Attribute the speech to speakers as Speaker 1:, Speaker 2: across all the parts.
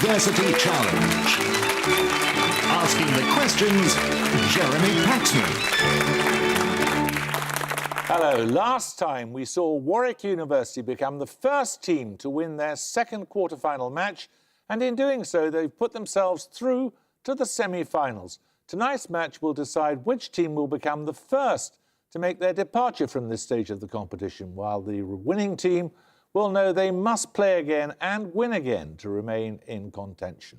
Speaker 1: University Challenge. Asking the questions, Jeremy Paxman.
Speaker 2: Hello. Last time we saw Warwick University become the first team to win their second quarter-final match, and in doing so they've put themselves through to the semi-finals. Tonight's match will decide which team will become the first to make their departure from this stage of the competition, while the winning team will know they must play again and win again to remain in contention.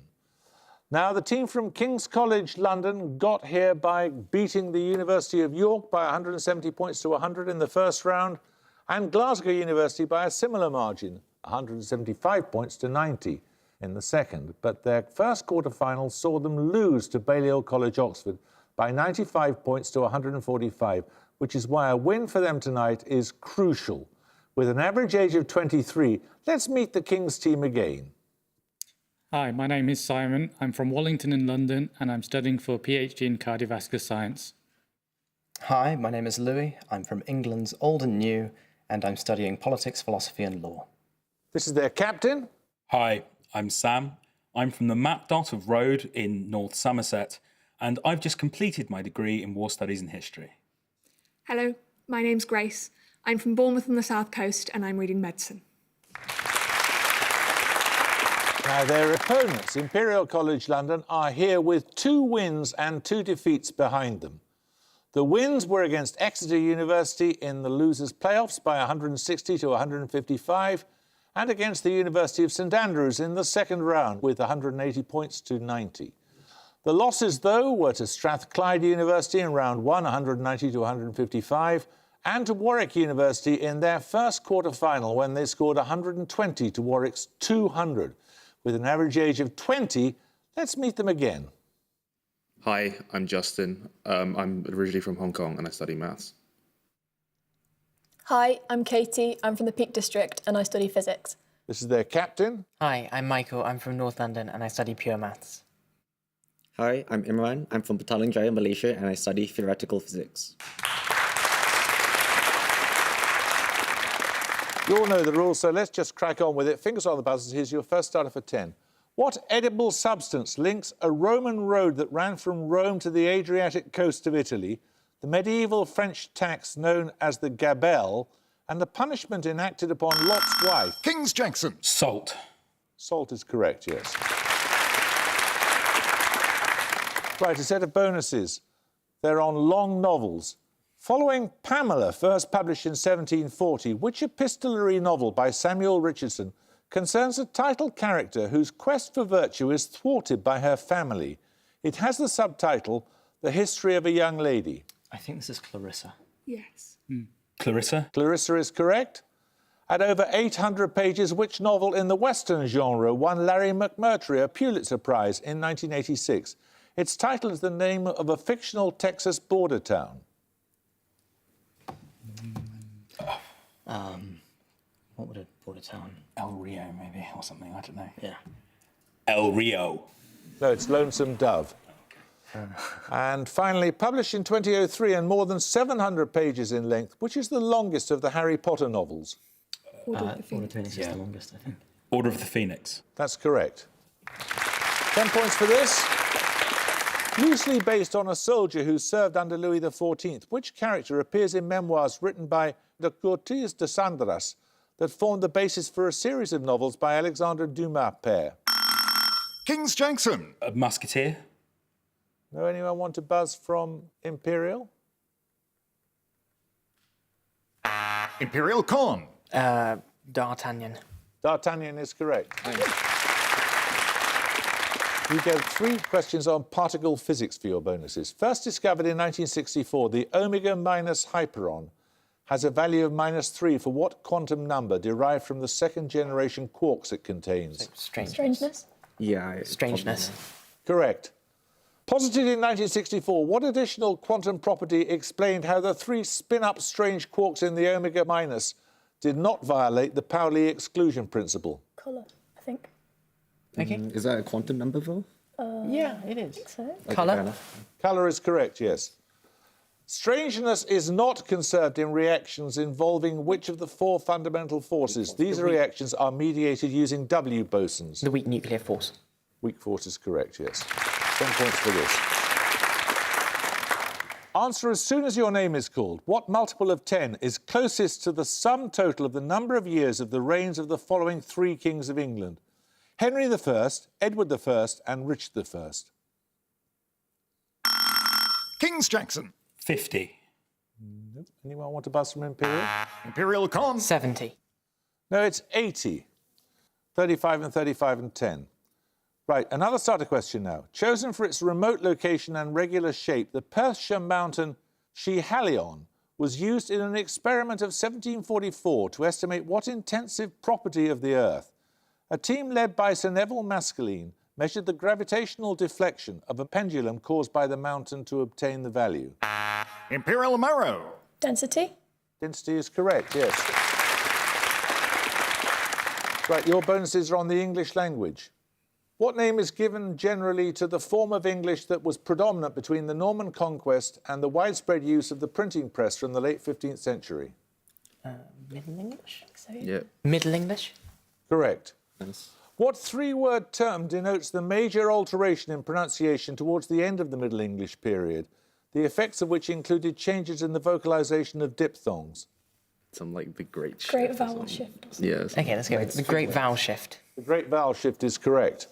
Speaker 2: Now, the team from King's College London got here by beating the University of York by 170 points to 100 in the first round, and Glasgow University by a similar margin, 175 points to 90 in the second. But their first quarter-final saw them lose to Balliol College, Oxford, by 95 points to 145, which is why a win for them tonight is crucial. With an average age of 23, let's meet the King's team again.
Speaker 3: Hi, my name is Simon. I'm from Wallington in London and I'm studying for a PhD in cardiovascular science.
Speaker 4: Hi, my name is Louis. I'm from England's Old and New and I'm studying politics, philosophy and law.
Speaker 2: This is their captain.
Speaker 5: Hi, I'm Sam. I'm from the Map Dot of Road in North Somerset and I've just completed my degree in War Studies and History.
Speaker 6: Hello, my name's Grace. I'm from Bournemouth on the South Coast and I'm reading medicine.
Speaker 2: Now, their opponents, Imperial College London, are here with 2 wins and 2 defeats behind them. The wins were against Exeter University in the losers' playoffs by 160 to 155, and against the University of St Andrews in the second round with 180 points to 90. The losses, though, were to Strathclyde University in round 1, 190 to 155, and to Warwick University in their first quarter-final when they scored 120 to Warwick's 200. With an average age of 20, let's meet them again.
Speaker 7: Hi, I'm Justin. I'm originally from Hong Kong and I study maths.
Speaker 8: Hi, I'm Katie. I'm from the Peak District and I study physics.
Speaker 2: This is their captain.
Speaker 9: Hi, I'm Michael. I'm from North London and I study pure maths.
Speaker 10: Hi, I'm Imran. I'm from Petaling Jaya, Malaysia and I study theoretical physics.
Speaker 2: You all know the rules, so let's just crack on with it. Fingers on the buzzers. Here's your first starter for 10. What edible substance links a Roman road that ran from Rome to the Adriatic coast of Italy, the medieval French tax known as the gabelle, and the punishment enacted upon Lot's wife?
Speaker 1: Kings Jackson.
Speaker 5: Salt.
Speaker 2: Salt is correct, yes. Right, a set of bonuses. They're on long novels. Following Pamela, first published in 1740, which epistolary novel by Samuel Richardson concerns a title character whose quest for virtue is thwarted by her family? It has the subtitle, The History of a Young Lady.
Speaker 4: I think this is Clarissa.
Speaker 6: Yes.
Speaker 5: Clarissa.
Speaker 2: Clarissa is correct. At over 800 pages, which novel in the Western genre won Larry McMurtry a Pulitzer Prize in 1986? Its title is the name of a fictional Texas border town.
Speaker 4: What would a border town?
Speaker 5: El Rio, maybe, or something, I don't know.
Speaker 4: Yeah.
Speaker 5: El Rio.
Speaker 2: No, it's Lonesome Dove. And finally, published in 2003 and more than 700 pages in length, which is the longest of the Harry Potter novels?
Speaker 6: Order of the
Speaker 4: Order of the
Speaker 6: Phoenix.
Speaker 4: Phoenix is the longest, I think.
Speaker 5: Order of the Phoenix.
Speaker 2: That's correct. 10 points for this. Loosely based on a soldier who served under Louis XIV, which character appears in memoirs written by the Cortes de Sandras that formed the basis for a series of novels by Alexandre Dumas père?
Speaker 1: Kings Jackson.
Speaker 5: A musketeer.
Speaker 2: Know anyone want to buzz from Imperial?
Speaker 1: Imperial Con.
Speaker 9: D'Artagnan.
Speaker 2: D'Artagnan is correct. You get 3 questions on particle physics for your bonuses. First discovered in 1964, the omega minus hyperon has a value of -3 for what quantum number derived from the second generation quarks it contains?
Speaker 8: Strangeness?
Speaker 10: Yeah.
Speaker 9: Strangeness.
Speaker 2: Correct. Posited in 1964, what additional quantum property explained how the 3 spin-up strange quarks in the omega minus did not violate the Pauli exclusion principle?
Speaker 8: Colour, I think.
Speaker 9: Okay.
Speaker 10: Is that a quantum number, though?
Speaker 9: Yeah, it is.
Speaker 8: So.
Speaker 10: Okay,
Speaker 9: Colour.
Speaker 10: fair enough.
Speaker 2: Colour is correct, yes. Strangeness is not conserved in reactions involving which of the 4 fundamental forces? These reactions are mediated using W bosons.
Speaker 9: The weak nuclear force.
Speaker 2: Weak force is correct, yes. 10 points for this. Answer as soon as your name is called. What multiple of 10 is closest to the sum total of the number of years of the reigns of the following three kings of England? Henry I, Edward I, and Richard I.
Speaker 1: Kings Jackson.
Speaker 5: 50.
Speaker 2: Nope. Anyone want to buzz from Imperial?
Speaker 1: Imperial Con.
Speaker 9: 70.
Speaker 2: No, it's 80. 35 and 35 and 10. Right, another starter question now. Chosen for its remote location and regular shape, the Perthshire mountain Schiehallion was used in an experiment of 1744 to estimate what intensive property of the Earth. A team led by Sir Neville Maskelyne measured the gravitational deflection of a pendulum caused by the mountain to obtain the value.
Speaker 1: Imperial Marrow.
Speaker 8: Density?
Speaker 2: Density is correct, yes. Right, your bonuses are on the English language. What name is given generally to the form of English that was predominant between the Norman conquest and the widespread use of the printing press from the late 15th century?
Speaker 9: Middle English?
Speaker 10: Yeah.
Speaker 9: Middle English?
Speaker 2: Correct.
Speaker 10: Nice.
Speaker 2: What three-word term denotes the major alteration in pronunciation towards the end of the Middle English period, the effects of which included changes in the vocalization of diphthongs?
Speaker 10: Some like the great shift.
Speaker 8: Great
Speaker 10: or
Speaker 8: vowel
Speaker 10: something.
Speaker 8: shift.
Speaker 10: Yeah.
Speaker 9: Okay, let's go with the Great Vowel Shift.
Speaker 2: The Great Vowel Shift is correct.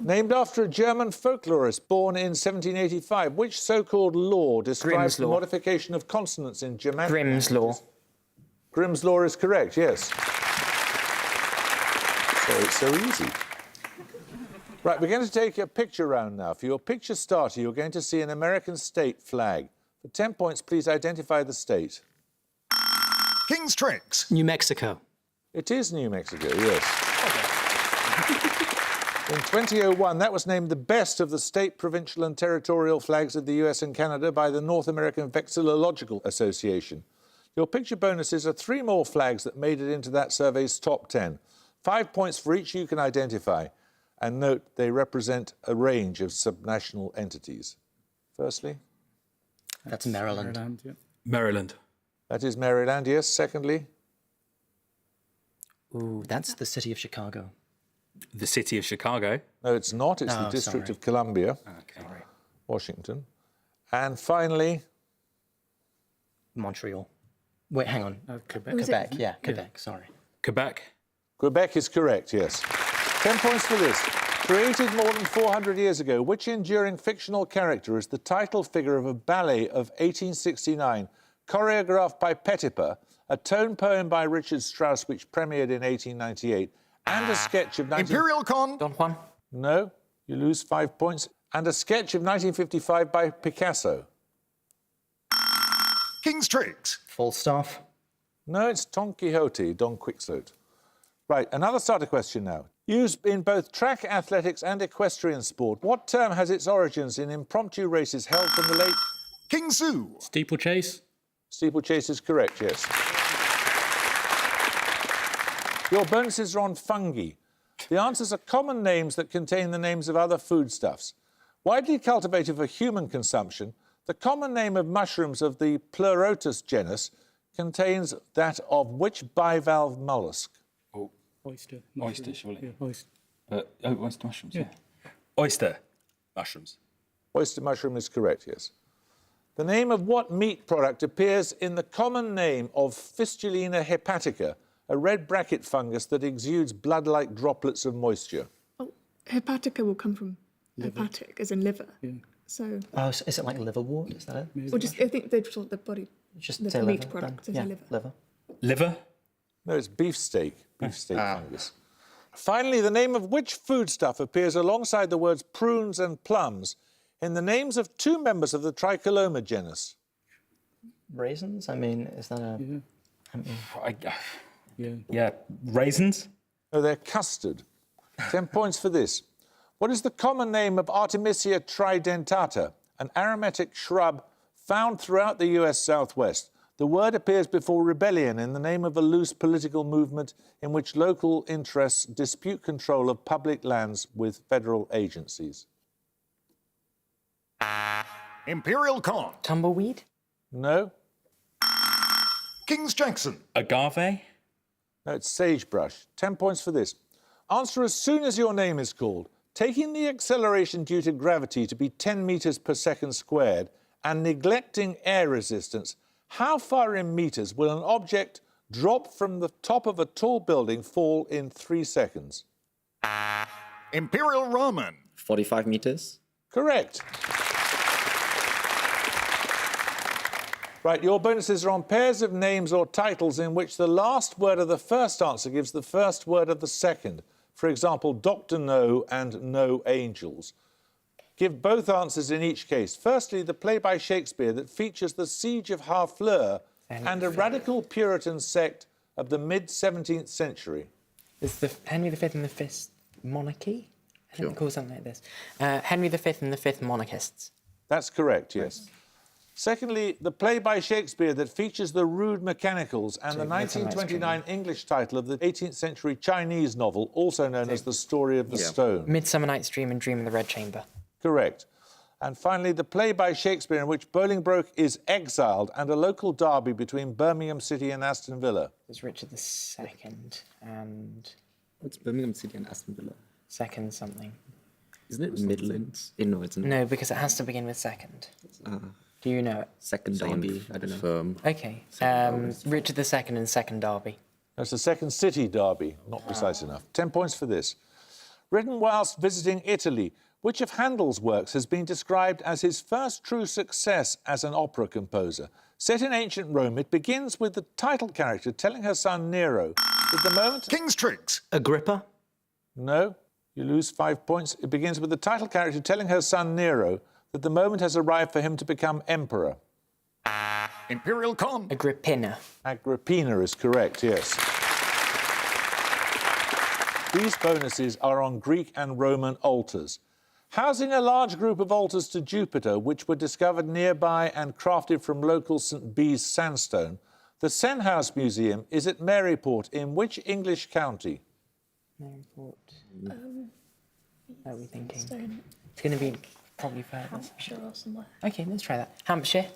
Speaker 2: Named after a German folklorist born in 1785, which so-called law describes
Speaker 9: Grimm's
Speaker 2: the
Speaker 9: law.
Speaker 2: modification of consonants in Germanic
Speaker 9: Grimm's Law.
Speaker 2: Grimm's Law is correct, yes. So it's so easy. Right, we're going to take a picture round now. For your picture starter, you're going to see an American state flag. For 10 points, please identify the state.
Speaker 1: King's Tricks.
Speaker 3: New Mexico.
Speaker 2: It is New Mexico, yes. In 2001, that was named the best of the state, provincial and territorial flags of the US and Canada by the North American Vexillological Association. Your picture bonuses are 3 more flags that made it into that survey's top 10. 5 points for each you can identify. And note, they represent a range of subnational entities. Firstly,
Speaker 4: That's Maryland.
Speaker 3: Maryland, yeah.
Speaker 5: Maryland.
Speaker 2: that is Maryland, yes. Secondly,
Speaker 4: Ooh, that's the city of Chicago.
Speaker 5: The city of Chicago.
Speaker 2: no, it's not. It's the
Speaker 4: Oh,
Speaker 2: District
Speaker 4: sorry.
Speaker 2: of Columbia,
Speaker 5: Okay.
Speaker 2: Washington. And finally,
Speaker 4: Montreal. Wait, hang on.
Speaker 3: Quebec.
Speaker 4: Quebec, yeah, Quebec, sorry.
Speaker 5: Quebec.
Speaker 2: Quebec is correct, yes. 10 points for this. Created more than 400 years ago, which enduring fictional character is the title figure of a ballet of 1869, choreographed by Petipa, a tone poem by Richard Strauss, which premiered in 1898, and a sketch of...
Speaker 1: Imperial Con.
Speaker 9: Don Juan?
Speaker 2: No, you lose 5 points. And a sketch of 1955 by Picasso.
Speaker 1: King's Tricks.
Speaker 4: Falstaff.
Speaker 2: No, it's Don Quixote, Don Quixote. Right, another starter question now. Used in both track athletics and equestrian sport, what term has its origins in impromptu races held from the late...
Speaker 1: King Zoo.
Speaker 3: Steeplechase.
Speaker 2: Steeplechase is correct, yes. Your bonuses are on fungi. The answers are common names that contain the names of other foodstuffs. Widely cultivated for human consumption, the common name of mushrooms of the Pleurotus genus contains that of which bivalve mollusk?
Speaker 3: Oyster.
Speaker 5: Oyster, surely.
Speaker 3: Yeah, oyster.
Speaker 5: Oyster mushrooms, yeah. Oyster mushrooms.
Speaker 2: Oyster mushroom is correct, yes. The name of what meat product appears in the common name of Fistulina hepatica, a red bracket fungus that exudes blood-like droplets of moisture?
Speaker 6: Oh, hepatica will come from hepatic, as in liver.
Speaker 3: Yeah.
Speaker 6: So,
Speaker 4: Oh, so is it like liverwort? Is that it?
Speaker 6: or just, I think they've thought the body,
Speaker 4: Just
Speaker 6: the
Speaker 4: say
Speaker 6: meat
Speaker 4: liver,
Speaker 6: product
Speaker 4: then.
Speaker 6: is
Speaker 4: Yeah,
Speaker 6: a liver.
Speaker 4: liver.
Speaker 5: Liver.
Speaker 2: No, it's beefsteak. Beefsteak fungus. Finally, the name of which foodstuff appears alongside the words prunes and plums in the names of 2 members of the Tricoloma genus?
Speaker 4: Raisins? I mean, is that a...
Speaker 5: Yeah. Raisins.
Speaker 2: No, they're custard. 10 points for this. What is the common name of Artemisia tridentata, an aromatic shrub found throughout the US Southwest? The word appears before rebellion in the name of a loose political movement in which local interests dispute control of public lands with federal agencies.
Speaker 1: Imperial Con.
Speaker 9: Tumbleweed?
Speaker 2: No?
Speaker 1: King's Jackson.
Speaker 5: Agave.
Speaker 2: No, it's sagebrush. 10 points for this. Answer as soon as your name is called. Taking the acceleration due to gravity to be 10 metres per second squared and neglecting air resistance, how far in metres will an object drop from the top of a tall building fall in 3 seconds?
Speaker 1: Imperial Ramen.
Speaker 10: 45 meters.
Speaker 2: Correct. Right, your bonuses are on pairs of names or titles in which the last word of the first answer gives the first word of the second. For example, Dr. No and No Angels. Give both answers in each case. Firstly, the play by Shakespeare that features the siege of Harfleur and a radical Puritan sect of the mid-17th century.
Speaker 9: Is the Henry V and the Fifth monarchy? I think they call something like this. Henry V and the Fifth monarchists.
Speaker 2: That's correct, yes. Secondly, the play by Shakespeare that features the rude mechanicals and the 1929 English title of the 18th century Chinese novel, also known as The Story of the Stone.
Speaker 9: Midsummer Night's Dream and Dream in the Red Chamber.
Speaker 2: Correct. And finally, the play by Shakespeare in which Bolingbroke is exiled and a local derby between Birmingham City and Aston Villa.
Speaker 9: There's Richard II and...
Speaker 10: What's Birmingham City and Aston Villa?
Speaker 9: Second something.
Speaker 10: Isn't it Midlands? No, it's not.
Speaker 9: No, because it has to begin with second. Do you know it?
Speaker 10: Second Derby. I don't know.
Speaker 7: Firm.
Speaker 9: Okay. Richard II and Second Derby.
Speaker 2: That's the Second City derby, not precise enough. 10 points for this. Written whilst visiting Italy, which of Handel's works has been described as his first true success as an opera composer? Set in ancient Rome, it begins with the title character telling her son Nero that the moment...
Speaker 1: King's Tricks.
Speaker 4: Agrippa.
Speaker 2: No, you lose 5 points. It begins with the title character telling her son Nero that the moment has arrived for him to become emperor.
Speaker 1: Imperial Con.
Speaker 9: Agrippina.
Speaker 2: Agrippina is correct, yes. These bonuses are on Greek and Roman altars. Housing a large group of altars to Jupiter, which were discovered nearby and crafted from local St. Bees sandstone, the Senhouse Museum is at Maryport in which English county?
Speaker 9: Maryport. What are we thinking? It's going to be probably further.
Speaker 8: Hampshire or somewhere.
Speaker 9: OK, let's try that. Hampshire.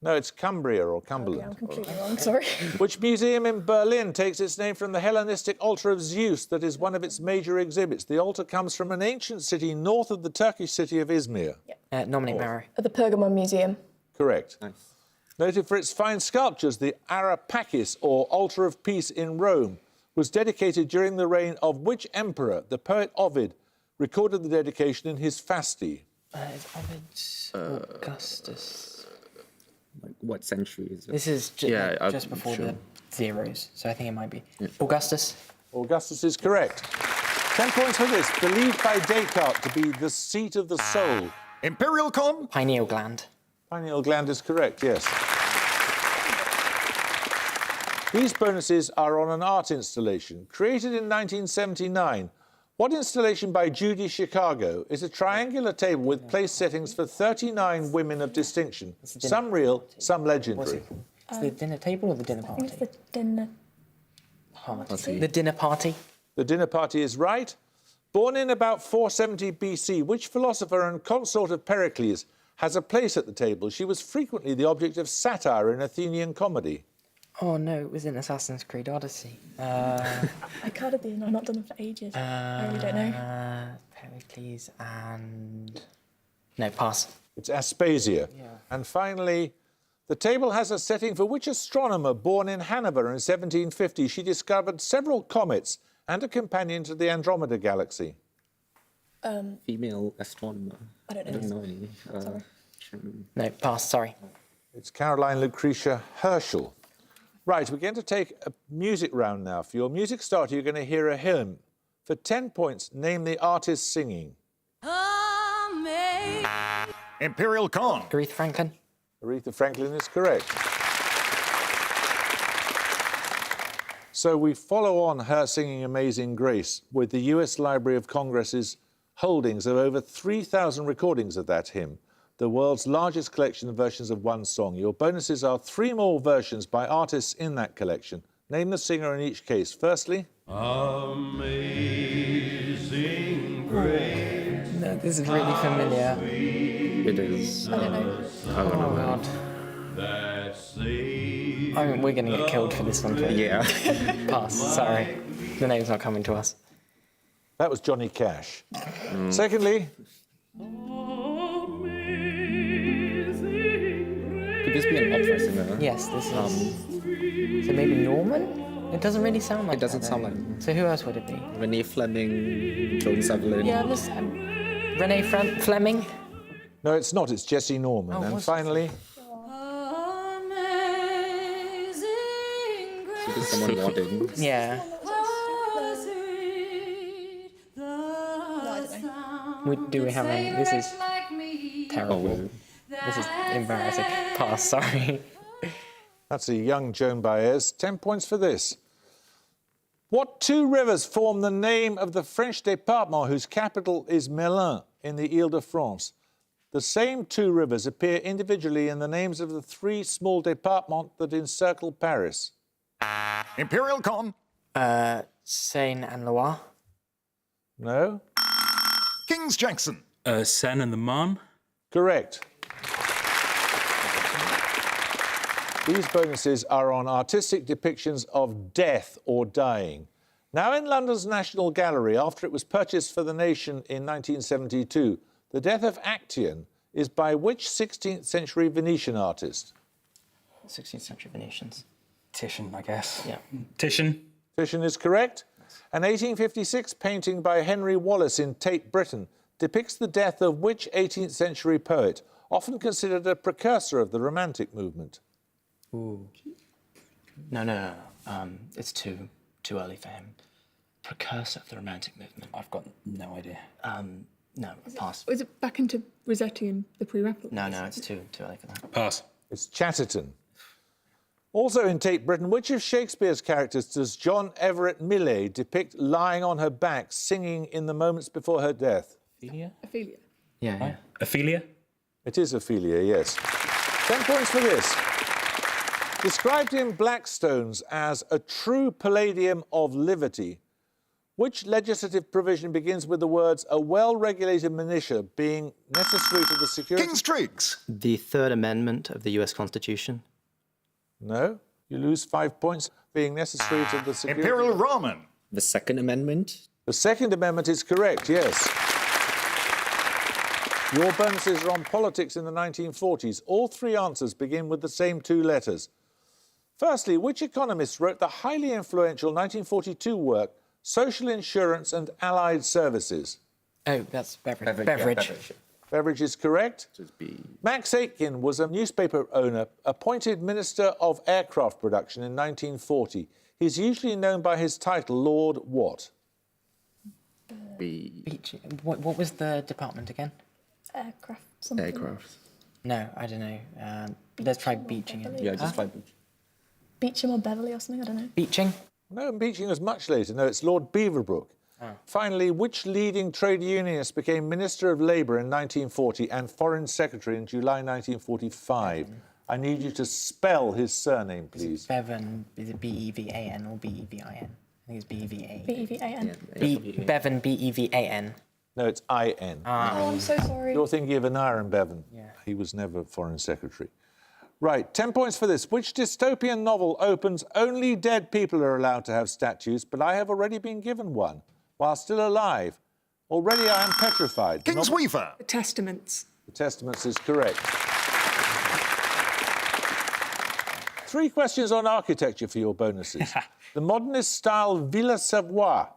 Speaker 2: No, it's Cumbria or
Speaker 8: Okay,
Speaker 2: Cumberland.
Speaker 8: I'm completely wrong, sorry.
Speaker 2: Which museum in Berlin takes its name from the Hellenistic altar of Zeus that is one of its major exhibits? The altar comes from an ancient city north of the Turkish city of Izmir.
Speaker 9: Nominate Marrow.
Speaker 8: At the Pergamon Museum.
Speaker 2: Correct.
Speaker 10: Nice.
Speaker 2: Noted for its fine sculptures, the Arapakis, or Altar of Peace in Rome, was dedicated during the reign of which emperor? The poet Ovid recorded the dedication in his Fasti.
Speaker 9: It's Ovid Augustus.
Speaker 10: Like, what century is it?
Speaker 9: This is
Speaker 7: Yeah,
Speaker 9: just
Speaker 7: I'm
Speaker 9: before
Speaker 7: sure.
Speaker 9: the zeros, so I think it might be. Augustus.
Speaker 2: Augustus is correct. 10 points for this. Believed by Descartes to be the seat of the soul.
Speaker 1: Imperial Con.
Speaker 9: Pineal gland.
Speaker 2: Pineal gland is correct, yes. These bonuses are on an art installation. Created in 1979, what installation by Judy Chicago is a triangular table with place settings for 39 women of distinction, some real, some legendary?
Speaker 9: Is the dinner table or the dinner
Speaker 8: I
Speaker 9: party?
Speaker 8: think it's the dinner
Speaker 9: Party. The dinner party.
Speaker 2: The dinner party is right. Born in about 470 BC, which philosopher and consort of Pericles has a place at the table? She was frequently the object of satire in Athenian comedy.
Speaker 9: Oh no, it was in Assassin's Creed Odyssey.
Speaker 8: I can't have been. I've not done it for ages. I really don't know.
Speaker 9: Pericles and... No, pass.
Speaker 2: It's Aspasia. And finally, the table has a setting for which astronomer born in Hanover in 1750 she discovered several comets and a companion to the Andromeda galaxy.
Speaker 10: Female astronomer.
Speaker 8: I don't
Speaker 10: I don't
Speaker 8: know.
Speaker 10: know any.
Speaker 8: Sorry.
Speaker 9: No, pass, sorry.
Speaker 2: It's Caroline Lucretia Herschel. Right, we're going to take a music round now. For your music starter, you're going to hear a hymn. For 10 points, name the artist singing.
Speaker 1: Imperial Con.
Speaker 9: Aretha Franklin.
Speaker 2: Aretha Franklin is correct. So we follow on her singing Amazing Grace with the US Library of Congress's holdings of over 3,000 recordings of that hymn, the world's largest collection of versions of one song. Your bonuses are 3 more versions by artists in that collection. Name the singer in each case. Firstly...
Speaker 11: Amazing Grace.
Speaker 9: No, this is really familiar.
Speaker 10: It is.
Speaker 8: I don't know.
Speaker 10: I don't know.
Speaker 9: God. I mean, we're going to get killed for this one.
Speaker 10: Yeah.
Speaker 9: Pass, sorry. The name's not coming to us.
Speaker 2: That was Johnny Cash. Secondly,
Speaker 10: Could this be an opera singer?
Speaker 9: Yes, this is. So maybe Norman? It doesn't really sound like
Speaker 10: It doesn't
Speaker 9: that,
Speaker 10: sound
Speaker 9: though.
Speaker 10: like
Speaker 9: So who else would it be?
Speaker 10: Renee Fleming, Joan Sutherland.
Speaker 9: Yeah, this. Renee Fleming?
Speaker 2: no, it's not. It's Jesse Norman.
Speaker 9: Oh,
Speaker 2: and
Speaker 9: was it?
Speaker 2: finally,
Speaker 10: Could someone wanted.
Speaker 9: Yeah. Do we have any? This is terrible. This is embarrassing. Pass, sorry.
Speaker 2: that's a young Joan Baez. 10 points for this. What two rivers form the name of the French département whose capital is Melun in the Ile-de-France? The same two rivers appear individually in the names of the three small départements that encircle Paris.
Speaker 1: Imperial Con.
Speaker 9: Seine and Loire.
Speaker 2: No?
Speaker 1: Kings Jackson.
Speaker 5: Seine and the Marne.
Speaker 2: Correct. These bonuses are on artistic depictions of death or dying. Now in London's National Gallery, after it was purchased for the nation in 1972, the death of Actaeon is by which 16th century Venetian artist?
Speaker 4: 16th century Venetians.
Speaker 5: Titian, I guess.
Speaker 4: Yeah.
Speaker 5: Titian.
Speaker 2: Titian is correct. An 1856 painting by Henry Wallace in Tate Britain depicts the death of which 18th century poet, often considered a precursor of the Romantic movement?
Speaker 4: Ooh. No. It's too early for him. Precursor of the Romantic movement.
Speaker 5: I've got no idea.
Speaker 4: No, pass.
Speaker 6: Was it back into Rossetti and the pre-Republic?
Speaker 4: No, it's too early for that.
Speaker 5: Pass.
Speaker 2: It's Chatterton. Also in Tate Britain, which of Shakespeare's characters does John Everett Millais depict lying on her back, singing in the moments before her death?
Speaker 5: Ophelia?
Speaker 6: Ophelia.
Speaker 4: Yeah.
Speaker 5: Ophelia?
Speaker 2: It is Ophelia, yes. 10 points for this. Described in Blackstone's as a true palladium of liberty, which legislative provision begins with the words, a well-regulated militia being necessary to the security...
Speaker 1: King's Tricks.
Speaker 4: The Third Amendment of the US Constitution.
Speaker 2: No, you lose 5 points. Being necessary to the security...
Speaker 1: Imperial Ramen.
Speaker 10: The Second Amendment.
Speaker 2: The Second Amendment is correct, yes. Your bonuses are on politics in the 1940s. All three answers begin with the same two letters. Firstly, which economist wrote the highly influential 1942 work, Social Insurance and Allied Services?
Speaker 9: Oh, that's Beveridge.
Speaker 2: Beveridge is correct.
Speaker 10: Just B.
Speaker 2: Max Aitken was a newspaper owner, appointed Minister of Aircraft Production in 1940. He's usually known by his title, Lord what?
Speaker 10: B.
Speaker 9: Beach. What was the department again?
Speaker 8: Aircraft, something.
Speaker 10: Aircraft.
Speaker 9: No, I don't know. Let's try Beeching.
Speaker 10: Yeah, just try.
Speaker 8: Beecham or Beverley or something, I don't know.
Speaker 9: Beeching?
Speaker 2: No, Beeching was much later. No, it's Lord Beaverbrook. Finally, which leading trade unionist became Minister of Labour in 1940 and Foreign Secretary in July 1945? I need you to spell his surname, please.
Speaker 9: Bevan. Is it B-E-V-A-N or B-E-V-I-N? I think it's B-E-V-A.
Speaker 8: B-E-V-A-N.
Speaker 9: Bevan, B-E-V-A-N.
Speaker 2: No, it's I-N.
Speaker 8: Oh, I'm so sorry.
Speaker 2: You're thinking of Aneurin Bevan.
Speaker 9: Yeah.
Speaker 2: He was never Foreign Secretary. Right, 10 points for this. Which dystopian novel opens only dead people are allowed to have statues, but I have already been given one while still alive? Already I am petrified.
Speaker 1: King's Weaver.
Speaker 6: The Testaments.
Speaker 2: The Testaments is correct. 3 questions on architecture for your bonuses. The modernist-style Villa Savoie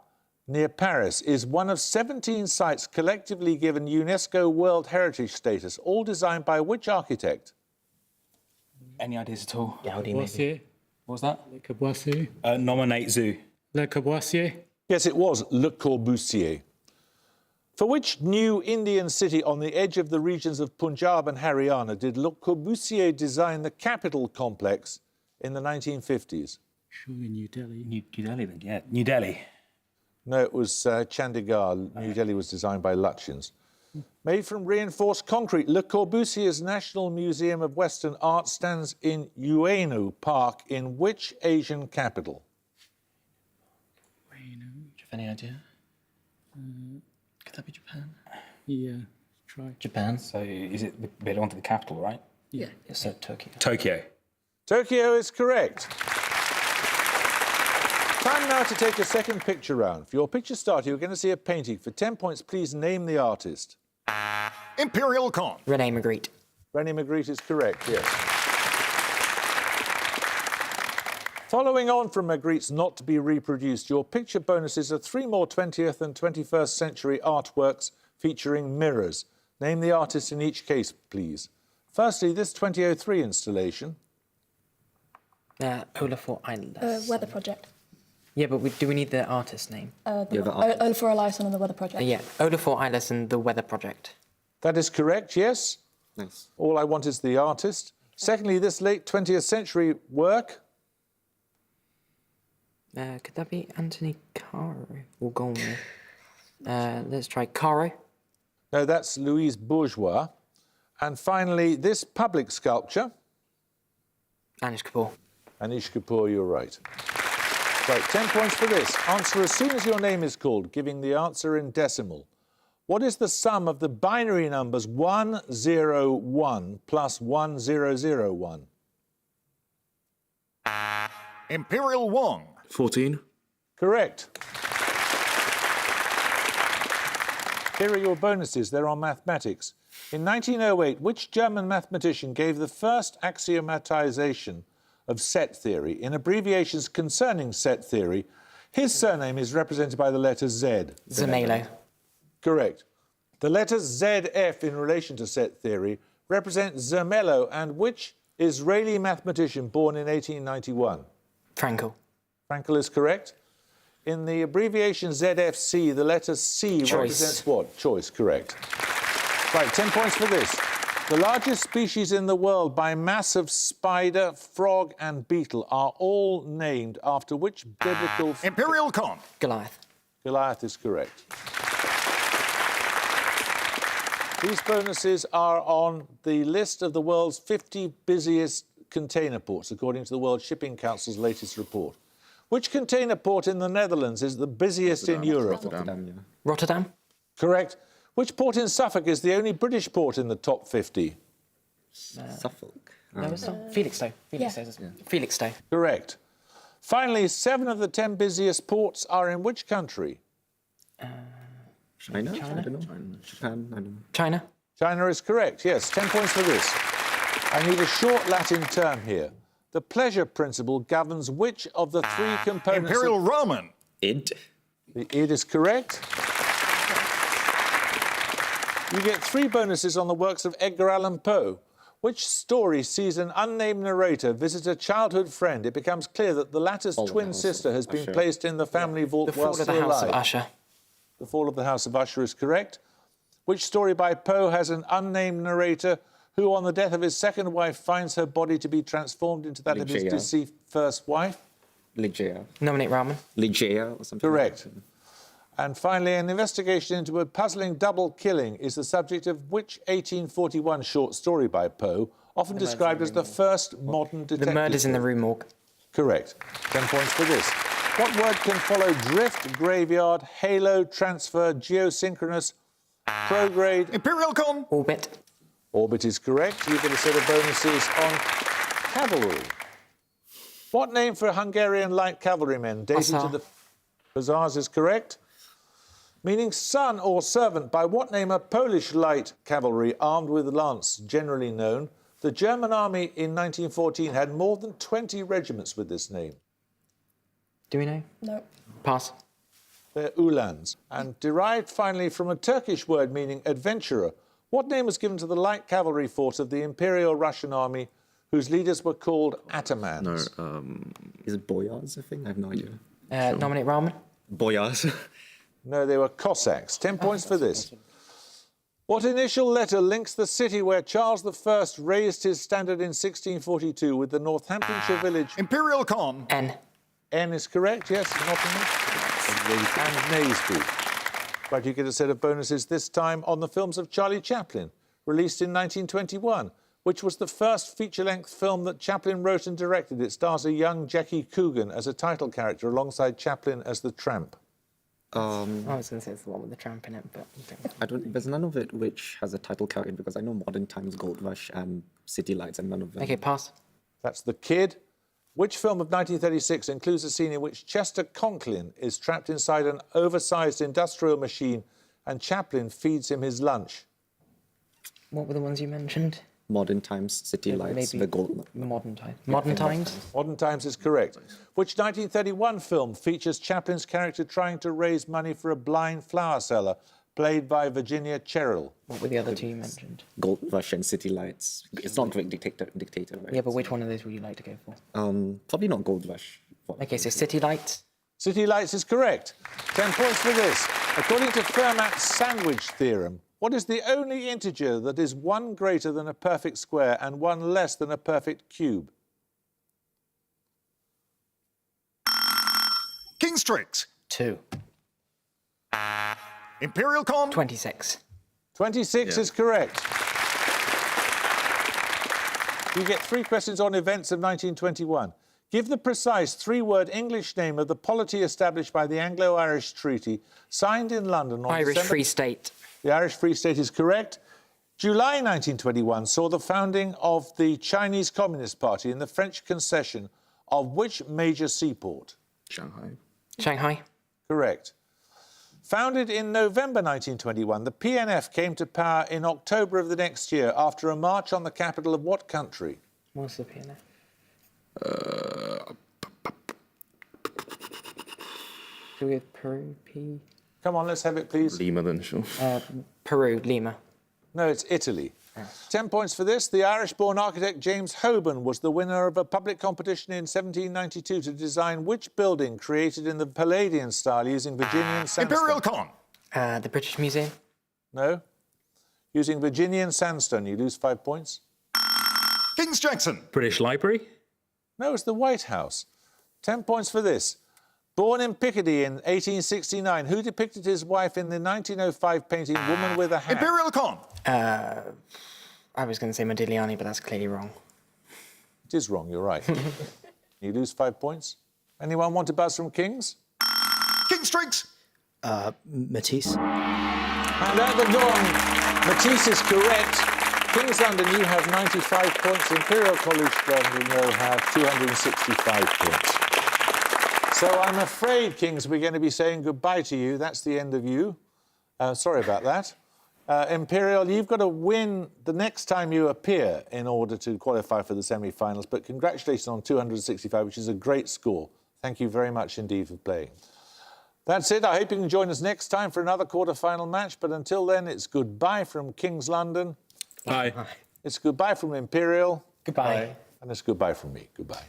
Speaker 2: near Paris is one of 17 sites collectively given UNESCO World Heritage status, all designed by which architect?
Speaker 5: Any ideas at all?
Speaker 4: Gaudi, maybe.
Speaker 3: Corbusier.
Speaker 5: What was that?
Speaker 3: Le Corbusier.
Speaker 5: Nominate Zoo.
Speaker 3: Le Corbusier.
Speaker 2: Yes, it was Le Corbusier. For which new Indian city on the edge of the regions of Punjab and Haryana did Le Corbusier design the capital complex in the 1950s?
Speaker 3: Surely New Delhi.
Speaker 5: New Delhi, then, yeah. New Delhi.
Speaker 2: No, it was Chandigarh. New Delhi was designed by Lutyens. Made from reinforced concrete, Le Corbusier's National Museum of Western Art stands in Ueno Park in which Asian capital?
Speaker 4: Do you have any idea? Could that be Japan?
Speaker 3: Yeah, try.
Speaker 4: Japan?
Speaker 5: So is it we're on to the capital, right?
Speaker 6: Yeah.
Speaker 4: Yes, so Tokyo.
Speaker 5: Tokyo.
Speaker 2: Tokyo is correct. Time now to take a second picture round. For your picture starter, you're going to see a painting. For 10 points, please name the artist.
Speaker 1: Imperial Con.
Speaker 9: René Magritte.
Speaker 2: René Magritte is correct, yes. Following on from Magritte's Not to be Reproduced, your picture bonuses are 3 more 20th and 21st century artworks featuring mirrors. Name the artist in each case, please. Firstly, this 2003 installation.
Speaker 9: Olafur Eliasson.
Speaker 8: Weather Project.
Speaker 9: Yeah, but do we need the artist name?
Speaker 8: Olafur Eliasson and the Weather Project.
Speaker 9: Yeah, Olafur Eliasson, the Weather Project.
Speaker 2: That is correct, yes.
Speaker 10: Nice.
Speaker 2: All I want is the artist. Secondly, this late 20th century work.
Speaker 9: Could that be Anthony Caro or Gormley? Let's try Caro.
Speaker 2: No, that's Louise Bourgeois. And finally, this public sculpture.
Speaker 9: Anish Kapoor.
Speaker 2: Anish Kapoor, you're right. Right, 10 points for this. Answer as soon as your name is called, giving the answer in decimal. What is the sum of the binary numbers 101 plus 1001?
Speaker 1: Imperial Wong.
Speaker 7: 14.
Speaker 2: Correct. Here are your bonuses. They're on mathematics. In 1908, which German mathematician gave the first axiomatization of set theory in abbreviations concerning set theory? His surname is represented by the letter Z.
Speaker 9: Zermelo.
Speaker 2: Correct. The letters ZF in relation to set theory represent Zermelo and which Israeli mathematician born in 1891?
Speaker 9: Frankel.
Speaker 2: Frankel is correct. In the abbreviation ZFC, the letter C
Speaker 9: Choice.
Speaker 2: represents what? Choice, correct. Right, 10 points for this. The largest species in the world by mass of spider, frog and beetle are all named after which biblical...
Speaker 1: Imperial Con.
Speaker 9: Goliath.
Speaker 2: Goliath is correct. These bonuses are on the list of the world's 50 busiest container ports, according to the World Shipping Council's latest report. Which container port in the Netherlands is the busiest in Europe?
Speaker 10: Rotterdam, yeah.
Speaker 9: Rotterdam.
Speaker 2: Correct. Which port in Suffolk is the only British port in the top 50?
Speaker 10: Suffolk.
Speaker 9: No, it's not. Felixstowe. Felixstowe.
Speaker 2: Correct. Finally, 7 of the 10 busiest ports are in which country?
Speaker 10: China? I don't know. Japan? I don't know.
Speaker 9: China.
Speaker 2: China is correct, yes. 10 points for this. I need a short Latin term here. The pleasure principle governs which of the 3 components...
Speaker 1: Imperial Roman.
Speaker 10: Id.
Speaker 2: The id is correct. You get 3 bonuses on the works of Edgar Allan Poe. Which story sees an unnamed narrator visit a childhood friend? It becomes clear that the latter's twin sister has been placed in the family vault
Speaker 9: The Fall
Speaker 2: while
Speaker 9: of the
Speaker 2: still
Speaker 9: House
Speaker 2: alive.
Speaker 9: of Usher.
Speaker 2: The Fall of the House of Usher is correct. Which story by Poe has an unnamed narrator who, on the death of his second wife, finds her body to be transformed into that of his
Speaker 10: Ligeia.
Speaker 2: deceased first wife?
Speaker 10: Ligeia.
Speaker 9: Nominate Rahman.
Speaker 10: Ligeia or something.
Speaker 2: Correct. And finally, an investigation into a puzzling double killing is the subject of which 1841 short story by Poe, often described as the first modern detective?
Speaker 9: The Murders in the Rue Morgue.
Speaker 2: Correct. 10 points for this. What word can follow drift, graveyard, halo, transfer, geosynchronous, prograde?
Speaker 1: Imperial Con.
Speaker 9: Orbit.
Speaker 2: Orbit is correct. You get a set of bonuses on cavalry. What name for Hungarian light cavalrymen dating to the... Hussars is correct. Meaning son or servant, by what name are Polish light cavalry armed with lance generally known? The German army in 1914 had more than 20 regiments with this name.
Speaker 9: Do we know?
Speaker 8: No.
Speaker 9: Pass.
Speaker 2: They're Uhlans. And derived finally from a Turkish word meaning adventurer. What name was given to the light cavalry force of the Imperial Russian army whose leaders were called atamans?
Speaker 7: No,
Speaker 10: Is it Boyars, I think? I have no idea.
Speaker 9: Nominate Rahman.
Speaker 10: Boyars.
Speaker 2: No, they were Cossacks. 10 points for this. What initial letter links the city where Charles I raised his standard in 1642 with the Northamptonshire village?
Speaker 1: Imperial Con.
Speaker 9: N.
Speaker 2: N is correct, yes, Nottingham. And Naseby. Right, you get a set of bonuses this time on the films of Charlie Chaplin, released in 1921, which was the first feature-length film that Chaplin wrote and directed. It stars a young Jackie Coogan as a title character alongside Chaplin as the tramp.
Speaker 9: I was going to say it's the one with the tramp in it, but...
Speaker 10: I don't. There's none of it which has a title character because I know Modern Times, Gold Rush, and City Lights, and none of them.
Speaker 9: OK, pass.
Speaker 2: That's The Kid. Which film of 1936 includes a scene in which Chester Conklin is trapped inside an oversized industrial machine and Chaplin feeds him his lunch?
Speaker 9: What were the ones you mentioned?
Speaker 10: Modern Times, City Lights,
Speaker 9: maybe
Speaker 10: The Gold.
Speaker 9: Modern Times. Modern Times?
Speaker 2: Modern Times is correct. Which 1931 film features Chaplin's character trying to raise money for a blind flower seller, played by Virginia Cherrill?
Speaker 9: What were the other two you mentioned?
Speaker 10: Gold Rush and City Lights. It's not Great Dictator, right?
Speaker 9: Yeah, but which one of those would you like to go for?
Speaker 10: Probably not Gold Rush.
Speaker 9: Okay, so City Lights.
Speaker 2: City Lights is correct. 10 points for this. According to Fermat's sandwich theorem, what is the only integer that is 1 greater than a perfect square and 1 less than a perfect cube?
Speaker 1: King's Tricks.
Speaker 9: 2.
Speaker 1: Imperial con.
Speaker 9: 26.
Speaker 2: 26 is correct. You get 3 questions on events of 1921. Give the precise 3-word English name of the polity established by the Anglo-Irish Treaty, signed in London on
Speaker 9: Irish
Speaker 2: December...
Speaker 9: Free State.
Speaker 2: The Irish Free State is correct. July 1921 saw the founding of the Chinese Communist Party in the French concession of which major seaport?
Speaker 7: Shanghai.
Speaker 9: Shanghai.
Speaker 2: Correct. Founded in November 1921, the PNF came to power in October of the next year after a march on the capital of what country?
Speaker 9: What's the PNF? Do we have Peru?
Speaker 2: Come on, let's have it, please.
Speaker 7: Lima then, sure.
Speaker 9: Peru, Lima.
Speaker 2: No, it's Italy. 10 points for this. The Irish-born architect James Hoban was the winner of a public competition in 1792 to design which building created in the Palladian style using Virginian sandstone?
Speaker 1: Imperial con.
Speaker 9: The British Museum.
Speaker 2: No. Using Virginian sandstone, you lose 5 points.
Speaker 1: King's Jackson.
Speaker 5: British Library.
Speaker 2: No, it's the White House. 10 points for this. Born in Picardy in 1869, who depicted his wife in the 1905 painting Woman with a Hat?
Speaker 1: Imperial con.
Speaker 9: I was going to say Modigliani, but that's clearly wrong.
Speaker 2: It is wrong, you're right. You lose 5 points. Anyone want a buzz from Kings?
Speaker 1: King's Tricks.
Speaker 11: Matisse.
Speaker 2: And at the dawn, Matisse is correct. Kings London, you have 95 points. Imperial College London will have 265 points. So I'm afraid, Kings, we're going to be saying goodbye to you. That's the end of you. Sorry about that. Imperial, you've got to win the next time you appear in order to qualify for the semi-finals. But congratulations on 265, which is a great score. Thank you very much indeed for playing. That's it. I hope you can join us next time for another quarter-final match. But until then, it's goodbye from Kings London.
Speaker 5: Bye.
Speaker 2: It's goodbye from Imperial.
Speaker 9: Goodbye.
Speaker 2: And it's goodbye from me. Goodbye.